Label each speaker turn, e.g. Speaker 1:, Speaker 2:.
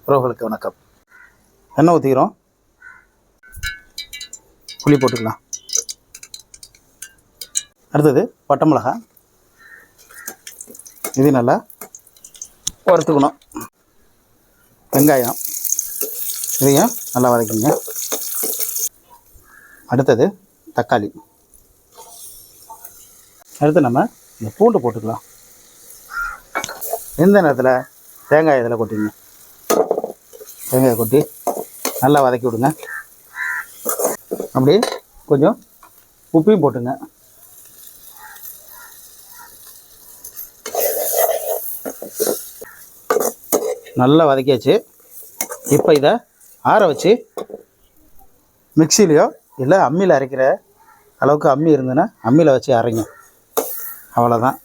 Speaker 1: உறவுகளுக்கு வணக்கம். எண்ணெய் ஊற்றிக்கிறோம், புளி போட்டுக்கலாம். அடுத்தது பட்டை மிளகாய், இது நல்லா வறுத்துக்கணும். வெங்காயம், இதையும் நல்லா வதக்கிங்க. அடுத்தது தக்காளி. அடுத்து நம்ம இந்த பூண்டு போட்டுக்கலாம். இந்த நேரத்தில் தேங்காய் இதில் கொட்டிங்க. தேங்காயை கொட்டி நல்லா வதக்கி விடுங்க. அப்படியே கொஞ்சம் உப்பையும் போட்டுங்க. நல்லா வதக்கியாச்சு. இப்போ இதை ஆற வச்சு மிக்சிலையோ இல்லை அம்மியில் அரைக்கிற அளவுக்கு அம்மி இருந்ததுன்னா அம்மியில் வச்சு அரைங்க. அவ்வளோதான்.